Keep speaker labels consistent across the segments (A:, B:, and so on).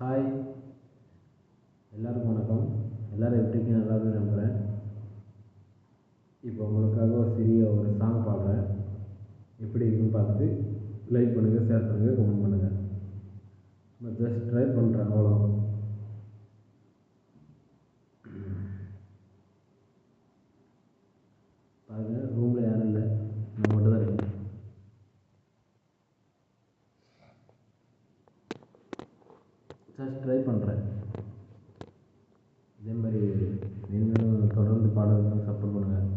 A: Hi, எல்லாருக்கும் வணக்கம். எல்லோரும் எப்படி இருக்கீங்க? நல்லா இருக்குன்னு நம்புகிறேன். இப்போ உங்களுக்காக ஒரு சாங் பாடுறேன். எப்படி இருக்குன்னு பார்த்துட்டு லைக் பண்ணுங்கள், ஷேர் பண்ணுங்கள், கமெண்ட் பண்ணுங்கள். நான் ஜஸ்ட் ட்ரை பண்ணுறேன், அவ்வளோ. பாருங்கள், ரூமில் யாரும் இல்லை, நான் மட்டும் தான் இருக்கேன். ஜஸ்ட் ட்ரை பண்ணுறேன். இதே மாதிரி நீங்களும் தொடர்ந்து பாடல்களும் சப்போர்ட் பண்ணுங்கள்.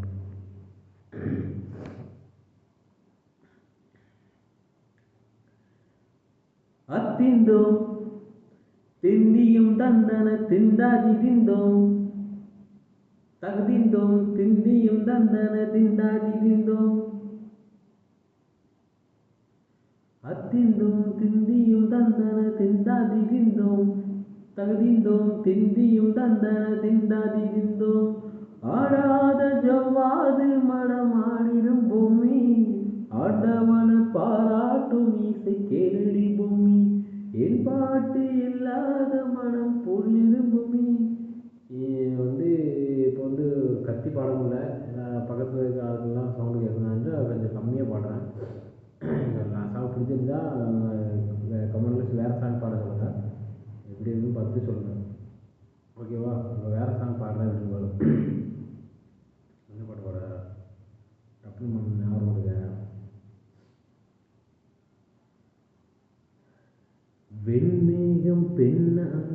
A: அத்திந்தோம் திந்தியும் தந்தன திண்டாதி திந்தோம், தகுதிந்தோம் திந்தியும் தந்தன திண்டாதி திந்தோம். அத்திந்தோம் திந்தியும் தந்தன திண்டாதி திந்தோம், தகுதிந்தோம் திந்தியும் தந்தன திண்டாதி திந்தோம். ஆடாத ஜவ்வாது மடமாடிடும் பூமி, ஆண்டவன பாராட்டும் இசை கேளடி பூமி. என் பாட்டு இல்லாத மனம் பொழிடும் பூமி. இப்போ கத்தி பாட முடியல, பக்கத்தில் இருக்க ஆளுக்கெல்லாம் சவுண்டு கேட்கணுன்ட்டு கொஞ்சம் கம்மியாக பாடுறேன். நான் சாங் பிடிச்சிருந்தா கமெண்ட்ல வேறு சாங் பாட சொல்லுங்கள். எப்படி இருக்குன்னு பார்த்துட்டு சொல்லுங்கள், ஓகேவா? இப்போ வேறு சாங் பாடுறேன் அப்படின்னு வரும். என்ன பாட்டு பாட டப்புன்னு ஞாபகம் கொடுங்க. வெண்மேகம் பெண்ணாக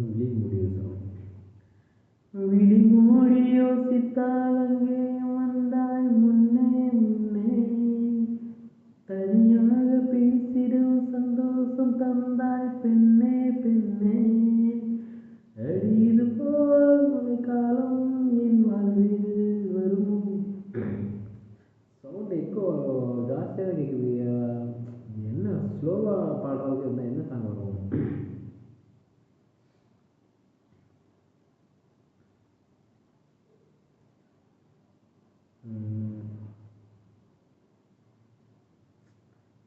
A: விழி முடிவு விழி மூடி யோசித்தால் அங்கே வந்தாய் முன்னே முன்னே, தனியாக பேசிடும் சந்தோஷம் தந்தாய் பெண்ணே பெண்ணே. அடியது போல் மழைக்காலம் என் வாழ்வில் வருமோ. சவுண்ட் எக்கோ ஜாஸ்தியாக கேட்குது. என்ன ஸ்லோவாக பாடுறதுக்கு இருந்தால் என்ன சாங் வரும்?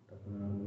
A: டக்குனு